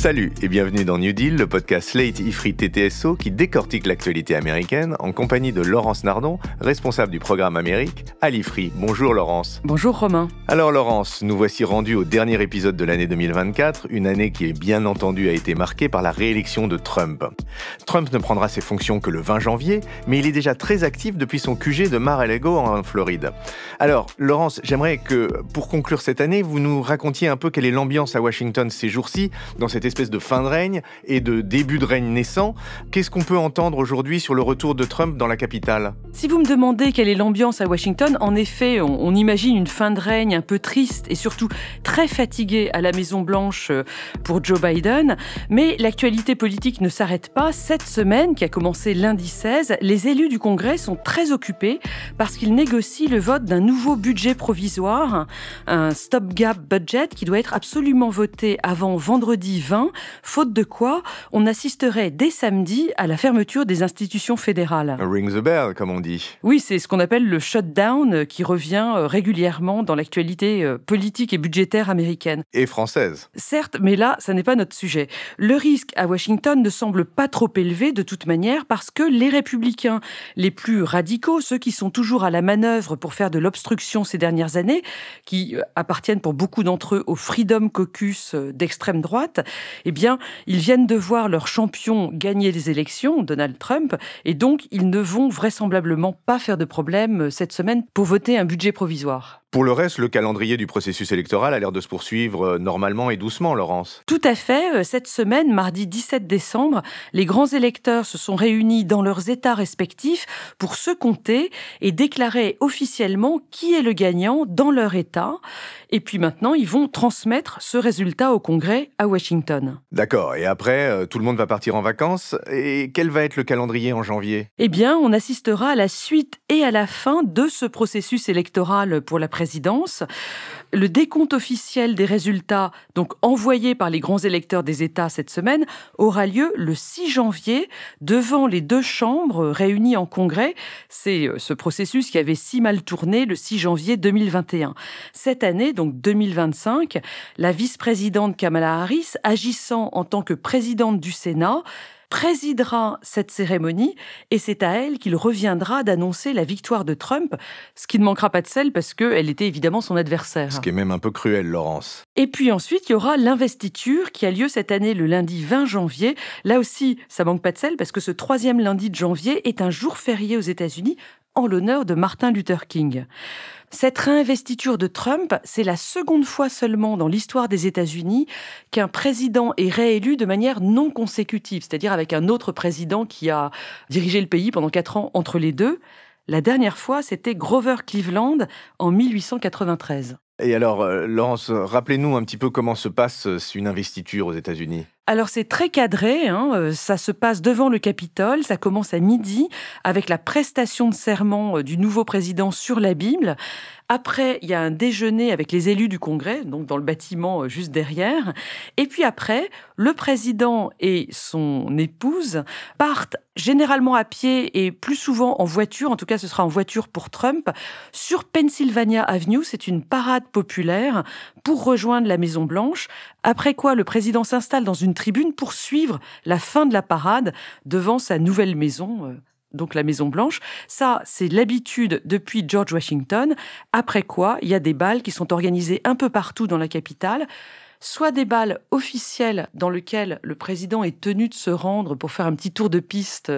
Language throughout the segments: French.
Salut et bienvenue dans New Deal, le podcast Slate IFRI TTSO qui décortique l'actualité américaine en compagnie de Laurence Nardon, responsable du programme Amérique à l'IFRI. Bonjour Laurence. Bonjour Romain. Alors Laurence, nous voici rendus au dernier épisode de l'année 2024, une année qui bien entendu a été marquée par la réélection de Trump. Trump ne prendra ses fonctions que le 20 janvier, mais il est déjà très actif depuis son QG de Mar-a-Lago en Floride. Alors Laurence, j'aimerais que pour conclure cette année, vous nous racontiez un peu quelle est l'ambiance à Washington ces jours-ci, dans cette espèce de fin de règne et de début de règne naissant. Qu'est-ce qu'on peut entendre aujourd'hui sur le retour de Trump dans la capitale ? Si vous me demandez quelle est l'ambiance à Washington, en effet, on imagine une fin de règne un peu triste et surtout très fatiguée à la Maison-Blanche pour Joe Biden. Mais l'actualité politique ne s'arrête pas. Cette semaine, qui a commencé lundi 16, les élus du Congrès sont très occupés parce qu'ils négocient le vote d'un nouveau budget provisoire, un stopgap budget qui doit être absolument voté avant vendredi 20, faute de quoi on assisterait dès samedi à la fermeture des institutions fédérales. Ring the bell, comme on dit. Oui, c'est ce qu'on appelle le shutdown qui revient régulièrement dans l'actualité politique et budgétaire américaine. Et française. Certes, mais là, ça n'est pas notre sujet. Le risque à Washington ne semble pas trop élevé de toute manière parce que les républicains les plus radicaux, ceux qui sont toujours à la manœuvre pour faire de l'obstruction ces dernières années, qui appartiennent pour beaucoup d'entre eux au Freedom Caucus d'extrême droite, eh bien, ils viennent de voir leur champion gagner les élections, Donald Trump, et donc ils ne vont vraisemblablement pas faire de problème cette semaine pour voter un budget provisoire. Pour le reste, le calendrier du processus électoral a l'air de se poursuivre normalement et doucement, Laurence. Tout à fait. Cette semaine, mardi 17 décembre, les grands électeurs se sont réunis dans leurs États respectifs pour se compter et déclarer officiellement qui est le gagnant dans leur État. Et puis maintenant, ils vont transmettre ce résultat au Congrès à Washington. D'accord. Et après, tout le monde va partir en vacances. Et quel va être le calendrier en janvier ? Eh bien, on assistera à la suite et à la fin de ce processus électoral pour la présidence. Le décompte officiel des résultats, donc envoyé par les grands électeurs des États cette semaine, aura lieu le 6 janvier devant les deux chambres réunies en Congrès. C'est ce processus qui avait si mal tourné le 6 janvier 2021. Cette année, donc 2025, la vice-présidente Kamala Harris, agissant en tant que présidente du Sénat, présidera cette cérémonie et c'est à elle qu'il reviendra d'annoncer la victoire de Trump, ce qui ne manquera pas de sel parce qu'elle était évidemment son adversaire. Ce qui est même un peu cruel, Laurence. Et puis ensuite, il y aura l'investiture qui a lieu cette année le lundi 20 janvier. Là aussi, ça manque pas de sel parce que ce troisième lundi de janvier est un jour férié aux États-Unis en l'honneur de Martin Luther King. Cette réinvestiture de Trump, c'est la seconde fois seulement dans l'histoire des États-Unis qu'un président est réélu de manière non consécutive, c'est-à-dire avec un autre président qui a dirigé le pays pendant 4 ans entre les deux. La dernière fois, c'était Grover Cleveland en 1893. Et alors, Laurence, rappelez-nous un petit peu comment se passe une investiture aux États-Unis. Alors c'est très cadré, ça se passe devant le Capitole, ça commence à midi avec la prestation de serment du nouveau président sur la Bible. Après, il y a un déjeuner avec les élus du Congrès, donc dans le bâtiment juste derrière. Et puis après, le président et son épouse partent généralement à pied et plus souvent en voiture, en tout cas ce sera en voiture pour Trump, sur Pennsylvania Avenue, c'est une parade populaire pour rejoindre la Maison-Blanche, après quoi le président s'installe dans une tribune pour suivre la fin de la parade devant sa nouvelle maison, donc la Maison-Blanche. Ça, c'est l'habitude depuis George Washington, après quoi il y a des bals qui sont organisés un peu partout dans la capitale, soit des bals officiels dans lesquels le président est tenu de se rendre pour faire un petit tour de piste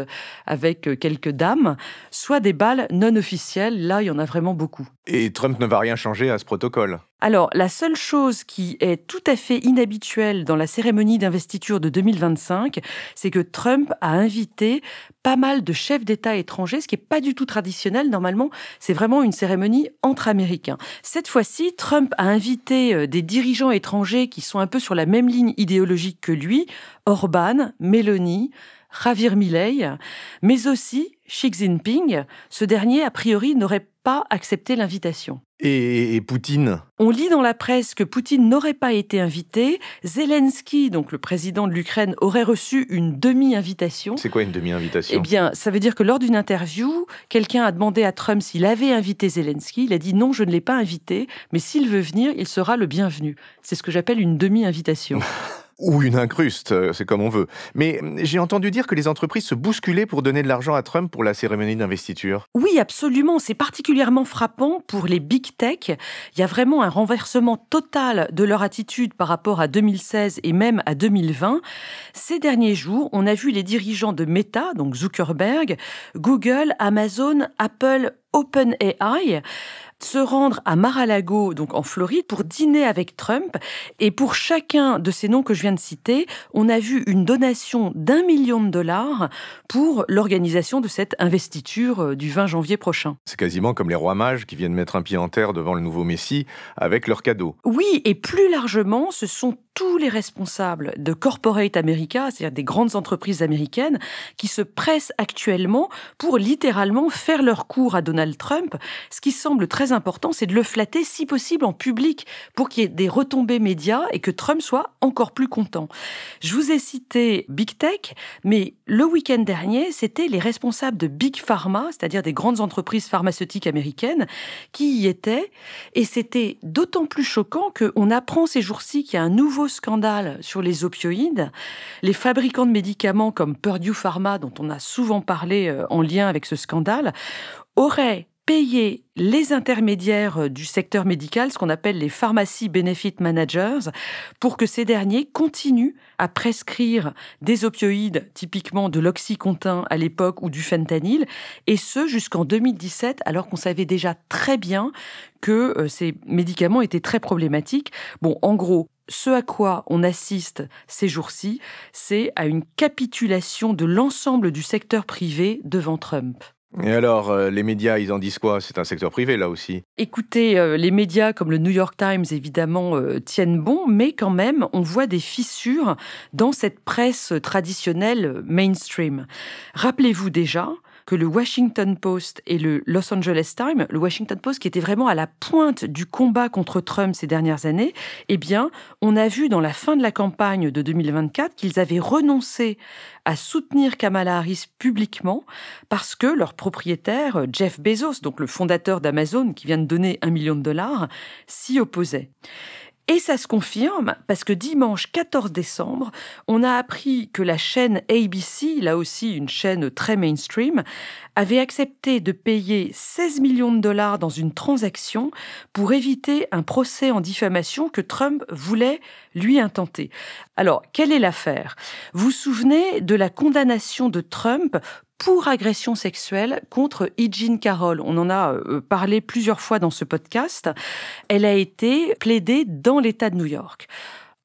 avec quelques dames, soit des bals non officiels, là il y en a vraiment beaucoup. Et Trump ne va rien changer à ce protocole ? Alors, la seule chose qui est tout à fait inhabituelle dans la cérémonie d'investiture de 2025, c'est que Trump a invité pas mal de chefs d'État étrangers, ce qui n'est pas du tout traditionnel. Normalement, c'est vraiment une cérémonie entre Américains. Cette fois-ci, Trump a invité des dirigeants étrangers qui sont un peu sur la même ligne idéologique que lui, Orban, Meloni, Javier Milei, mais aussi Xi Jinping. Ce dernier, a priori, n'aurait pas accepté l'invitation. Et Poutine ? On lit dans la presse que Poutine n'aurait pas été invité. Zelensky, donc le président de l'Ukraine, aurait reçu une demi-invitation. C'est quoi une demi-invitation ? Eh bien, ça veut dire que lors d'une interview, quelqu'un a demandé à Trump s'il avait invité Zelensky. Il a dit non, je ne l'ai pas invité, mais s'il veut venir, il sera le bienvenu. C'est ce que j'appelle une demi-invitation. Ou une incruste, c'est comme on veut. Mais j'ai entendu dire que les entreprises se bousculaient pour donner de l'argent à Trump pour la cérémonie d'investiture. Oui, absolument. C'est particulièrement frappant pour les big tech. Il y a vraiment un renversement total de leur attitude par rapport à 2016 et même à 2020. Ces derniers jours, on a vu les dirigeants de Meta, donc Zuckerberg, Google, Amazon, Apple, OpenAI, se rendre à Mar-a-Lago, donc en Floride, pour dîner avec Trump. Et pour chacun de ces noms que je viens de citer, on a vu une donation d'1 million de dollars pour l'organisation de cette investiture du 20 janvier prochain. C'est quasiment comme les rois mages qui viennent mettre un pied en terre devant le nouveau Messie avec leurs cadeaux. Oui, et plus largement, ce sont tous les responsables de Corporate America, c'est-à-dire des grandes entreprises américaines, qui se pressent actuellement pour littéralement faire leur cours à Donald Trump. Ce qui semble très important, c'est de le flatter si possible en public pour qu'il y ait des retombées médias et que Trump soit encore plus content. Je vous ai cité Big Tech, mais le week-end dernier, c'était les responsables de Big Pharma, c'est-à-dire des grandes entreprises pharmaceutiques américaines, qui y étaient. Et c'était d'autant plus choquant qu'on apprend ces jours-ci qu'il y a un nouveau scandale sur les opioïdes. Les fabricants de médicaments comme Purdue Pharma, dont on a souvent parlé en lien avec ce scandale, auraient payé les intermédiaires du secteur médical, ce qu'on appelle les Pharmacy Benefit Managers, pour que ces derniers continuent à prescrire des opioïdes, typiquement de l'oxycontin à l'époque ou du fentanyl, et ce jusqu'en 2017, alors qu'on savait déjà très bien que ces médicaments étaient très problématiques. Bon, en gros, ce à quoi on assiste ces jours-ci, c'est à une capitulation de l'ensemble du secteur privé devant Trump. Et alors, les médias, ils en disent quoi? C'est un secteur privé, là aussi. Écoutez, les médias comme le New York Times, évidemment, tiennent bon, mais quand même, on voit des fissures dans cette presse traditionnelle mainstream. Rappelez-vous déjà que le Washington Post et le Los Angeles Times, le Washington Post qui était vraiment à la pointe du combat contre Trump ces dernières années, eh bien, on a vu dans la fin de la campagne de 2024 qu'ils avaient renoncé à soutenir Kamala Harris publiquement parce que leur propriétaire, Jeff Bezos, donc le fondateur d'Amazon qui vient de donner 1 million de dollars, s'y opposait. Et ça se confirme parce que dimanche 14 décembre, on a appris que la chaîne ABC, là aussi une chaîne très mainstream, avait accepté de payer 16 millions de dollars dans une transaction pour éviter un procès en diffamation que Trump voulait lui intenter. Alors, quelle est l'affaire? Vous vous souvenez de la condamnation de Trump pour agression sexuelle contre E. Jean Carroll. On en a parlé plusieurs fois dans ce podcast. Elle a été plaidée dans l'État de New York.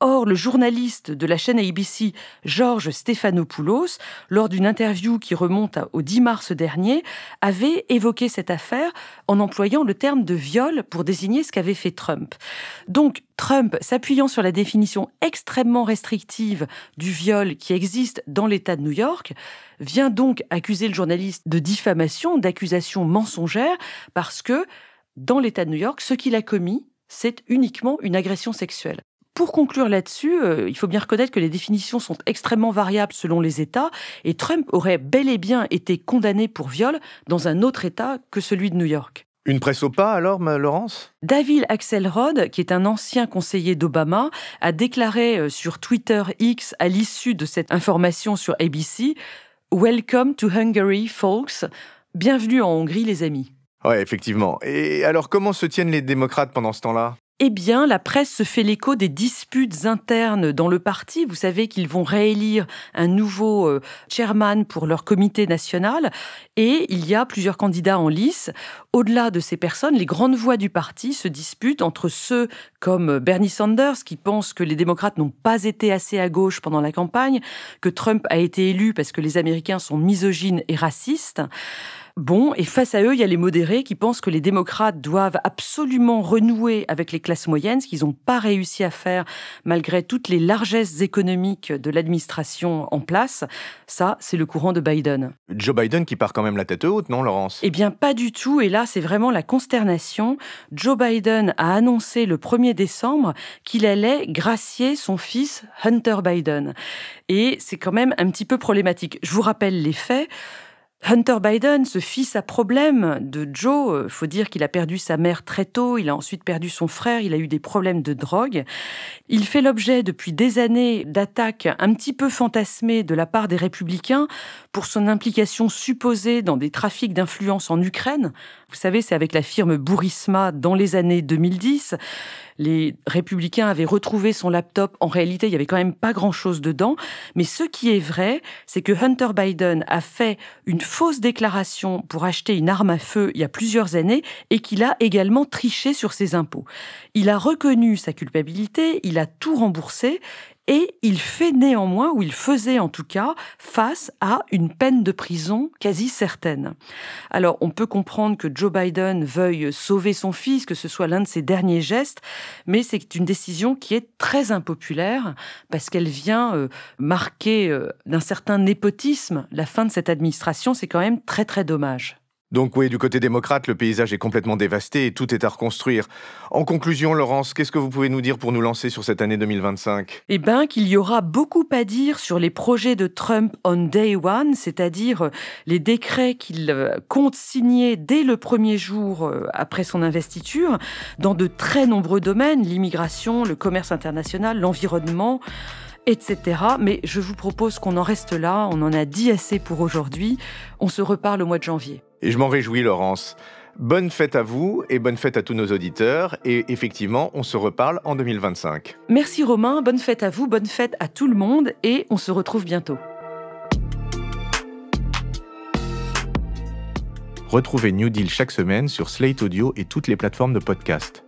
Or, le journaliste de la chaîne ABC, George Stephanopoulos, lors d'une interview qui remonte au 10 mars dernier, avait évoqué cette affaire en employant le terme de viol pour désigner ce qu'avait fait Trump. Donc, Trump, s'appuyant sur la définition extrêmement restrictive du viol qui existe dans l'État de New York, vient donc accuser le journaliste de diffamation, d'accusation mensongère, parce que dans l'État de New York, ce qu'il a commis, c'est uniquement une agression sexuelle. Pour conclure là-dessus, il faut bien reconnaître que les définitions sont extrêmement variables selon les États et Trump aurait bel et bien été condamné pour viol dans un autre État que celui de New York. Une presse au pas alors, Laurence? David Axelrod, qui est un ancien conseiller d'Obama, a déclaré sur Twitter X à l'issue de cette information sur ABC « Welcome to Hungary, folks ». Bienvenue en Hongrie, les amis. Ouais, effectivement. Et alors, comment se tiennent les démocrates pendant ce temps-là? Eh bien, la presse se fait l'écho des disputes internes dans le parti. Vous savez qu'ils vont réélire un nouveau chairman pour leur comité national et il y a plusieurs candidats en lice. Au-delà de ces personnes, les grandes voix du parti se disputent entre ceux comme Bernie Sanders qui pensent que les démocrates n'ont pas été assez à gauche pendant la campagne, que Trump a été élu parce que les Américains sont misogynes et racistes. Bon, et face à eux, il y a les modérés qui pensent que les démocrates doivent absolument renouer avec les classes moyennes, ce qu'ils n'ont pas réussi à faire malgré toutes les largesses économiques de l'administration en place. Ça, c'est le courant de Biden. Joe Biden qui part quand même la tête haute, non, Laurence? Eh bien, pas du tout. Et là, c'est vraiment la consternation. Joe Biden a annoncé le 1er décembre qu'il allait gracier son fils Hunter Biden. Et c'est quand même un petit peu problématique. Je vous rappelle les faits. Hunter Biden, ce fils à problème de Joe, faut dire qu'il a perdu sa mère très tôt, il a ensuite perdu son frère, il a eu des problèmes de drogue. Il fait l'objet depuis des années d'attaques un petit peu fantasmées de la part des républicains pour son implication supposée dans des trafics d'influence en Ukraine. Vous savez, c'est avec la firme Burisma dans les années 2010. Les républicains avaient retrouvé son laptop. En réalité, il n'y avait quand même pas grand-chose dedans. Mais ce qui est vrai, c'est que Hunter Biden a fait une fausse déclaration pour acheter une arme à feu il y a plusieurs années et qu'il a également triché sur ses impôts. Il a reconnu sa culpabilité, il a tout remboursé et il fait néanmoins, ou il faisait en tout cas, face à une peine de prison quasi certaine. Alors, on peut comprendre que Joe Biden veuille sauver son fils, que ce soit l'un de ses derniers gestes, mais c'est une décision qui est très impopulaire parce qu'elle vient marquer d'un certain népotisme la fin de cette administration. C'est quand même très, très dommage. Donc oui, du côté démocrate, le paysage est complètement dévasté et tout est à reconstruire. En conclusion, Laurence, qu'est-ce que vous pouvez nous dire pour nous lancer sur cette année 2025 ? Eh bien, qu'il y aura beaucoup à dire sur les projets de Trump on day one, c'est-à-dire les décrets qu'il compte signer dès le premier jour après son investiture, dans de très nombreux domaines, l'immigration, le commerce international, l'environnement, etc. Mais je vous propose qu'on en reste là, on en a dit assez pour aujourd'hui. On se reparle au mois de janvier. Et je m'en réjouis, Laurence. Bonne fête à vous et bonne fête à tous nos auditeurs. Et effectivement, on se reparle en 2025. Merci Romain, bonne fête à vous, bonne fête à tout le monde et on se retrouve bientôt. Retrouvez New Deal chaque semaine sur Slate Audio et toutes les plateformes de podcast.